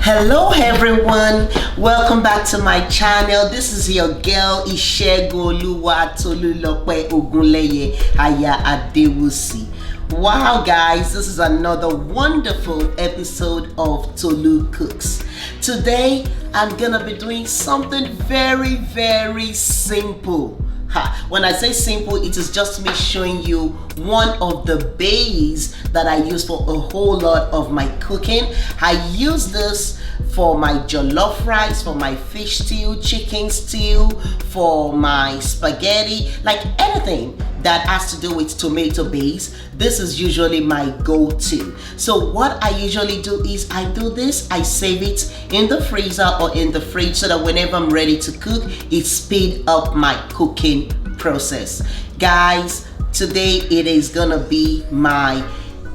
Hello everyone, welcome back to my channel. This is your girl Ishegoluwa Tolu Ogunleye Aya Adewusi. Wow guys, this is another wonderful episode of Tolu Cooks. Today I'm gonna be doing something very simple. When I say simple, it is just me showing you one of the bases that I use for a whole lot of my cooking. I use this for my jollof rice, for my fish stew, chicken stew, for my spaghetti, like anything that has to do with tomato base. This is usually my go-to. So what I usually do is I do this, I save it in the freezer or in the fridge so that whenever I'm ready to cook, it speeds up my cooking process. Guys, today it is gonna be my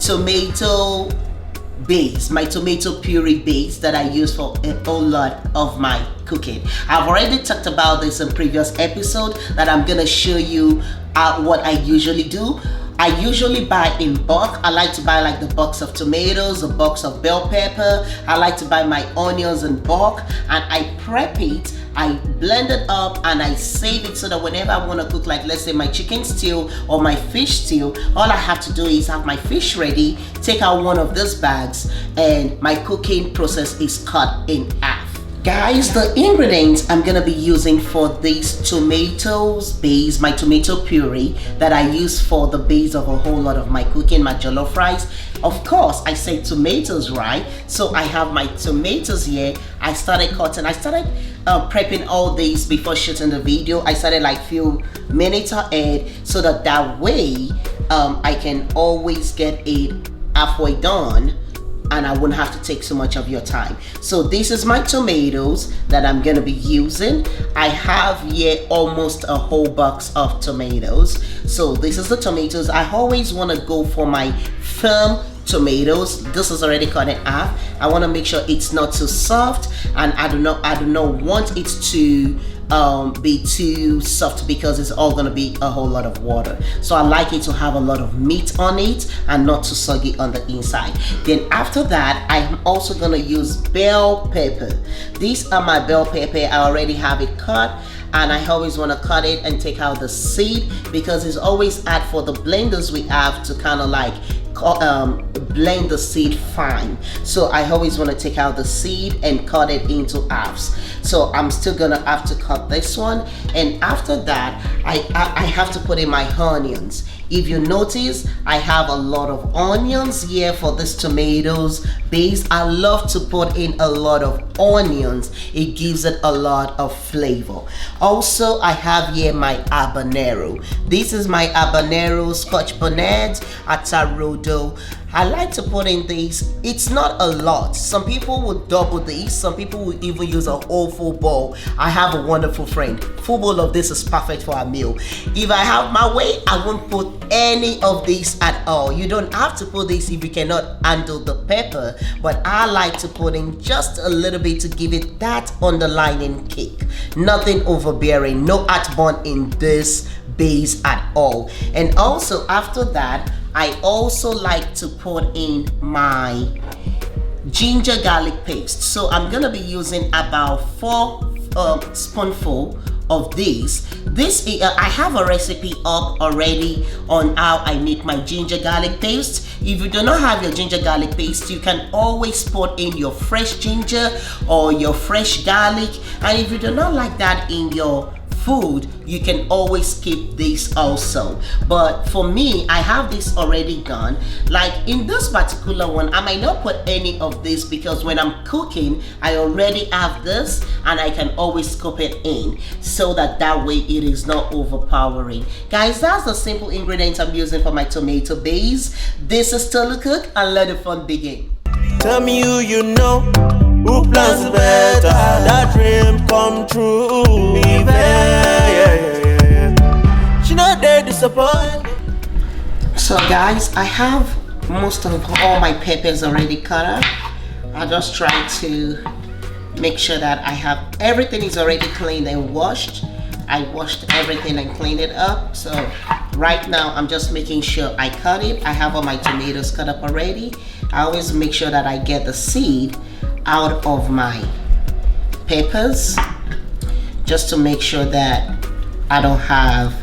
tomato base, my tomato puree base that I use for a whole lot of my cooking. I've already talked about this in previous episode that I'm gonna show you what I usually do. I usually buy in bulk. I like to buy like the box of tomatoes, a box of bell pepper. I like to buy my onions in bulk and I prep it. I blend it up and I save it so that whenever I want to cook, like let's say my chicken stew or my fish stew, all I have to do is have my fish ready, take out one of these bags, and my cooking process is cut in half. Guys, the ingredients I'm gonna be using for this tomatoes base, my tomato puree that I use for the base of a whole lot of my cooking, my jollof rice. Of course, I say tomatoes, right? So I have my tomatoes here. I started cutting. I started prepping all these before shooting the video. I started like few minutes ahead so that way I can always get it halfway done and I wouldn't have to take so much of your time. So this is my tomatoes that I'm gonna be using. I have here almost a whole box of tomatoes. So this is the tomatoes. I always wanna go for my firm tomatoes. This is already cut in half. I wanna make sure it's not too soft, and I do not want it to be too soft because it's all gonna be a whole lot of water. So I like it to have a lot of meat on it and not too soggy on the inside. Then after that, I'm also gonna use bell pepper. These are my bell pepper. I already have it cut and I always want to cut it and take out the seed because it's always hard for the blenders we have to kind of like blend the seed fine. So I always want to take out the seed and cut it into halves. So I'm still gonna have to cut this one, and after that I have to put in my onions. If you notice, I have a lot of onions here for this tomatoes base. I love to put in a lot of onions. It gives it a lot of flavor. Also, I have here my habanero. This is my habanero, Scotch bonnet, atarodo. I like to put in these. It's not a lot. Some people will double these. Some people will even use a whole full bowl. I have a wonderful friend. Full bowl of this is perfect for a meal. If I have my way, I won't put any of these at all. You don't have to put this if you cannot handle the pepper, but I like to put in just a little bit to give it that underlining kick. Nothing overbearing, no heartburn in this base at all. And also after that, I also like to put in my ginger garlic paste. So I'm gonna be using about 4 spoonful of this. I have a recipe up already on how I make my ginger garlic paste. If you do not have your ginger garlic paste, you can always put in your fresh ginger or your fresh garlic. And if you do not like that in your food, you can always skip this also. But for me, I have this already done. Like in this particular one, I might not put any of this because when I'm cooking, I already have this and I can always scoop it in so that way it is not overpowering. Guys, that's the simple ingredients I'm using for my tomato base. This is Tolu Cook and let the fun begin. Tell me who you know, who plans better, that dream come true. She not there disappoint. So guys, I have most of all my peppers already cut up. I just try to make sure that I have everything is already cleaned and washed. I washed everything and cleaned it up. So right now I'm just making sure I cut it. I have all my tomatoes cut up already. I always make sure that I get the seed out of my peppers just to make sure that I don't have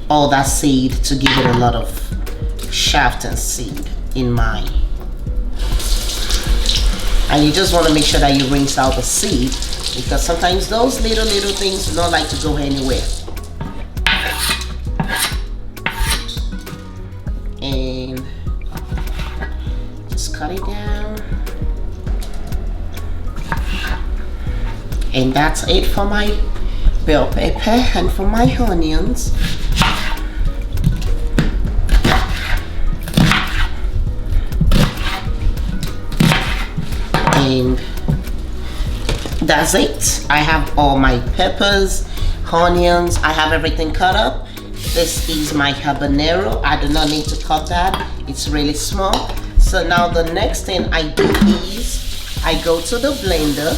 all that seed to give it a lot of shaft and seed in mine. And you just want to make sure that you rinse out the seed, because sometimes those little things do not like to go anywhere. And just cut it down. And that's it for my bell pepper and for my onions. And that's it. I have all my peppers, onions, I have everything cut up. This is my habanero. I do not need to cut that, it's really small. So now the next thing I do is I go to the blender.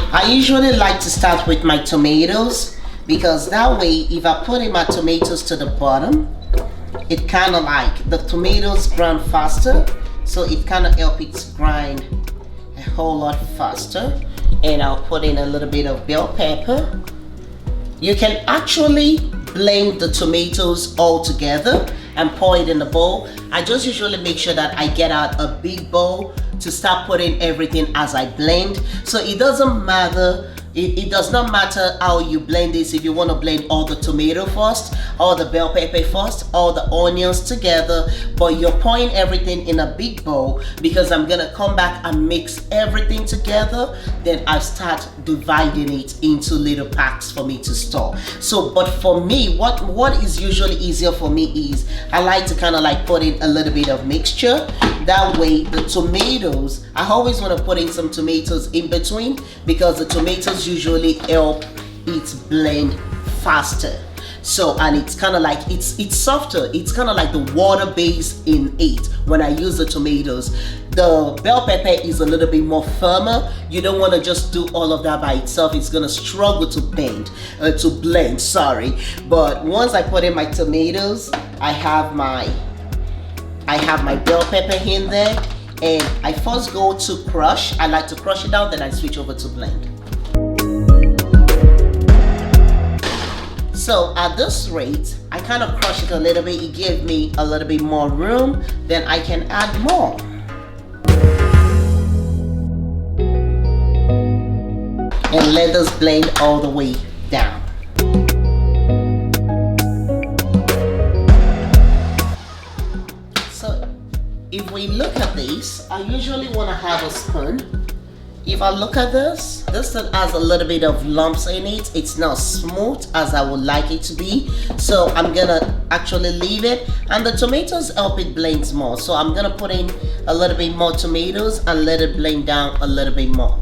I usually like to start with my tomatoes, because that way if I put in my tomatoes to the bottom, it kind of like the tomatoes grind faster, so it kind of helps it grind a whole lot faster. And I'll put in a little bit of bell pepper. You can actually blend the tomatoes all together and pour it in the bowl. I just usually make sure that I get out a big bowl to start putting everything as I blend. So it doesn't matter, it does not matter how you blend this, if you want to blend all the tomato first, all the bell pepper first, all the onions together, but you're pouring everything in a big bowl, because I'm gonna come back and mix everything together, then I start dividing it into little packs for me to store. So, but for me, what is usually easier for me is I like to kind of like put in a little bit of mixture. That way the tomatoes, I always want to put in some tomatoes in between, because the tomatoes usually help it blend faster. So, and it's kind of like it's softer, it's kind of like the water base in it when I use the tomatoes. The bell pepper is a little bit more firmer. You don't want to just do all of that by itself, it's gonna struggle to blend, sorry. But once I put in my tomatoes, I have my bell pepper in there, and I first go to crush. I like to crush it down, then I switch over to blend. So at this rate, I kind of crush it a little bit. It gave me a little bit more room, then I can add more. And let us blend all the way down. So if we look at this, I usually want to have a spoon. If I look at this has a little bit of lumps in it. It's not smooth as I would like it to be. So I'm gonna actually leave it, and the tomatoes help it blend more. So I'm gonna put in a little bit more tomatoes and let it blend down a little bit more.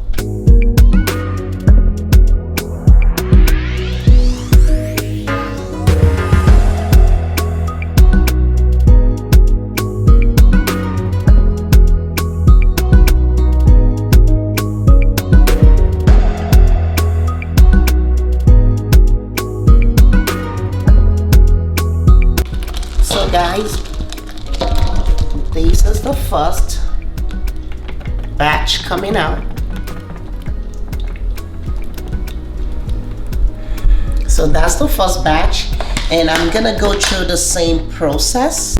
Guys, this is the first batch coming out. So that's the first batch, and I'm gonna go through the same process.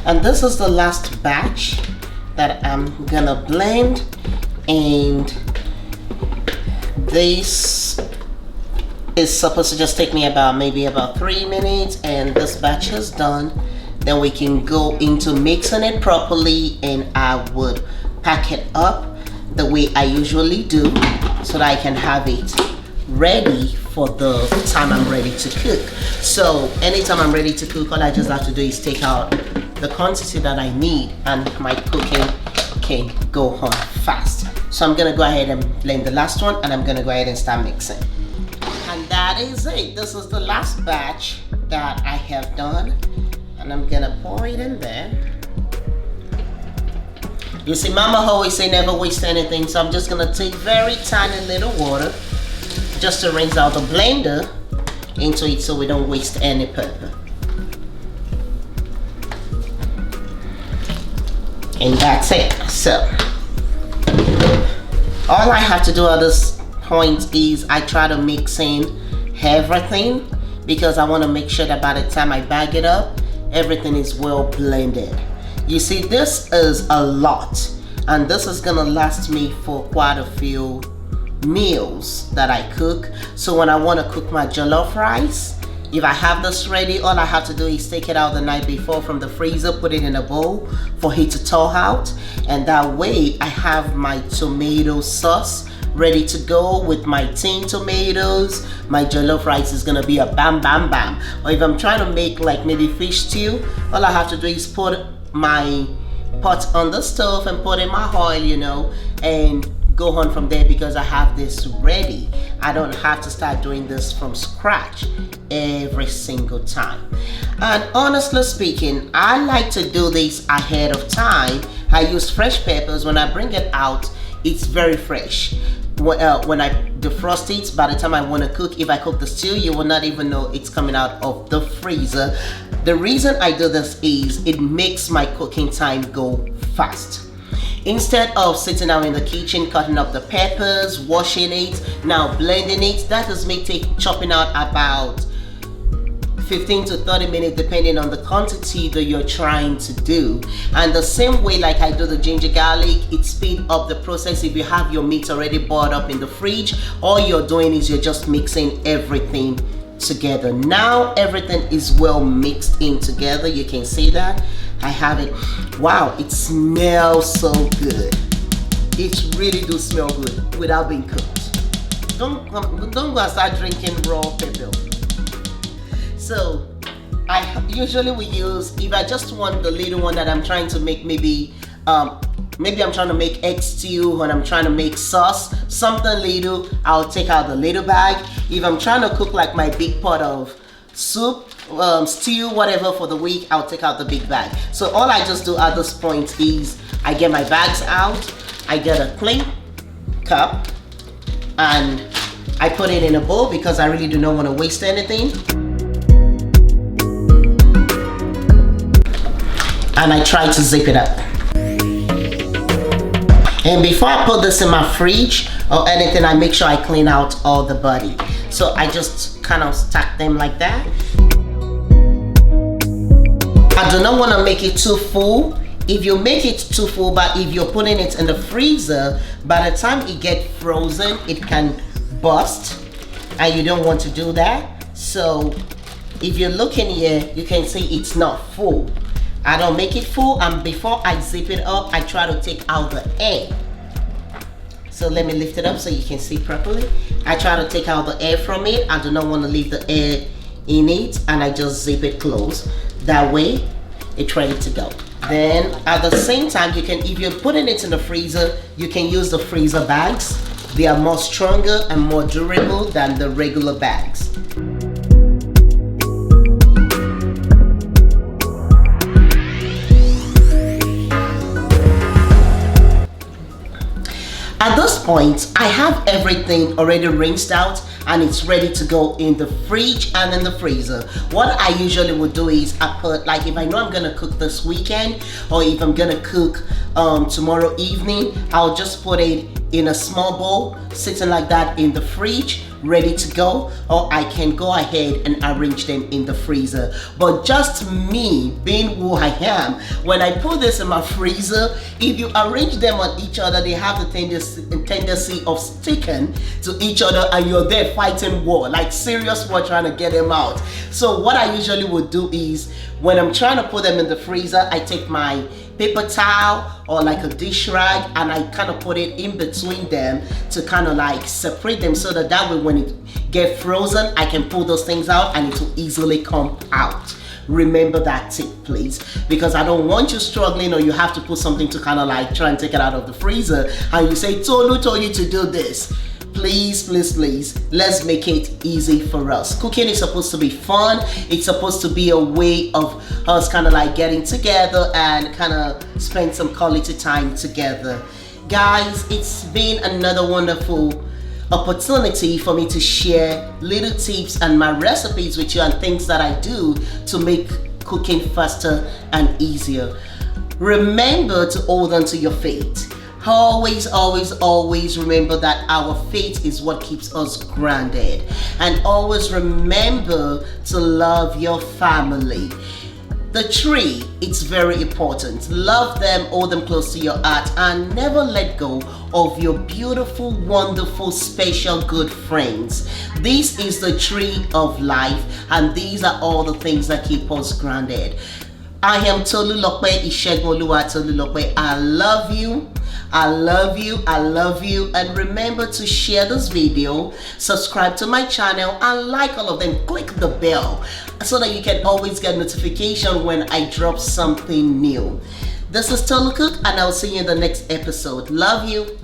And this is the last batch that I'm gonna blend, and this is supposed to just take me maybe about 3 minutes, and this batch is done. Then we can go into mixing it properly, and I would pack it up the way I usually do, so that I can have it ready for the time I'm ready to cook. So anytime I'm ready to cook, all I just have to do is take out the quantity that I need, and my cooking can go on fast. So I'm gonna go ahead and blend the last one, and I'm gonna go ahead and start mixing. And that is it. This is the last batch that I have done, and I'm gonna pour it in there. You see, Mama always say never waste anything, so I'm just gonna take very tiny little water, just to rinse out the blender into it so we don't waste any pepper. And that's it. So all I have to do at this point is I try to mix in everything, because I want to make sure that by the time I bag it up, everything is well blended. You see, this is a lot, and this is gonna last me for quite a few meals that I cook. So when I want to cook my jollof rice, if I have this ready, all I have to do is take it out the night before from the freezer, put it in a bowl for it to thaw out, and that way I have my tomato sauce ready to go with my tin tomatoes. My jollof rice is gonna be a bam bam bam. Or if I'm trying to make like maybe fish stew, all I have to do is put my pot on the stove and put in my oil, you know, and go on from there, because I have this ready. I don't have to start doing this from scratch every single time. And honestly speaking, I like to do this ahead of time. I use fresh peppers. When I bring it out, it's very fresh. When I defrost it, by the time I want to cook, if I cook the stew, you will not even know it's coming out of the freezer. The reason I do this is it makes my cooking time go fast. Instead of sitting out in the kitchen cutting up the peppers, washing it, now blending it, that does me chopping out about 15 to 30 minutes depending on the quantity that you're trying to do. And the same way like I do the ginger garlic, it speeds up the process. If you have your meat already boiled up in the fridge, all you're doing is you're just mixing everything together. Now everything is well mixed in together. You can see that I have it. Wow, it smells so good. It really do smell good without being cooked. Don't go and start drinking raw pepper. So I usually will use, if I just want the little one that I'm trying to make, maybe I'm trying to make egg stew, and I'm trying to make sauce, something little, I'll take out the little bag. If I'm trying to cook like my big pot of soup, stew, whatever for the week, I'll take out the big bag. So all I just do at this point is I get my bags out, I get a clean cup, and I put it in a bowl because I really do not want to waste anything. And I try to zip it up. And before I put this in my fridge or anything, I make sure I clean out all the body. So I just kind of stack them like that. I do not want to make it too full. If you make it too full, but if you're putting it in the freezer, by the time it gets frozen, it can burst, and you don't want to do that. So if you look in here, you can see it's not full. I don't make it full, and before I zip it up, I try to take out the air. So let me lift it up so you can see properly. I try to take out the air from it. I do not want to leave the air in it, and I just zip it closed. That way, it's ready to go. Then at the same time, you can, if you're putting it in the freezer, you can use the freezer bags. They are more stronger and more durable than the regular bags. At this point, I have everything already rinsed out and it's ready to go in the fridge and in the freezer. What I usually would do is I put, like if I know I'm gonna cook this weekend, or if I'm gonna cook tomorrow evening, I'll just put it in a small bowl, sitting like that in the fridge, ready to go, or I can go ahead and arrange them in the freezer. But just me being who I am, when I put this in my freezer, if you arrange them on each other, they have the tendency of sticking to each other, and you're there fighting war, like serious war, trying to get them out. So what I usually would do is, when I'm trying to put them in the freezer, I take my paper towel or like a dish rag, and I kind of put it in between them to kind of like separate them, so that way when it get frozen, I can pull those things out and it will easily come out. Remember that tip, please, because I don't want you struggling, or you have to put something to kind of like try and take it out of the freezer, and you say, Tolu told you to do this. Please, please, please, let's make it easy for us. Cooking is supposed to be fun. It's supposed to be a way of us kind of like getting together and kind of spend some quality time together. Guys, it's been another wonderful opportunity for me to share little tips and my recipes with you and things that I do to make cooking faster and easier. Remember to hold on to your faith. Always, always, always remember that our faith is what keeps us grounded. And always remember to love your family. The tree, it's very important. Love them, hold them close to your heart, and never let go of your beautiful, wonderful, special, good friends. This is the tree of life, and these are all the things that keep us grounded. I am Tolu Ishegun Tolu. I love you. I love you, I love you, and remember to share this video, subscribe to my channel, and like all of them. Click the bell so that you can always get notification when I drop something new. This is Tolu Cook, and I'll see you in the next episode. Love you.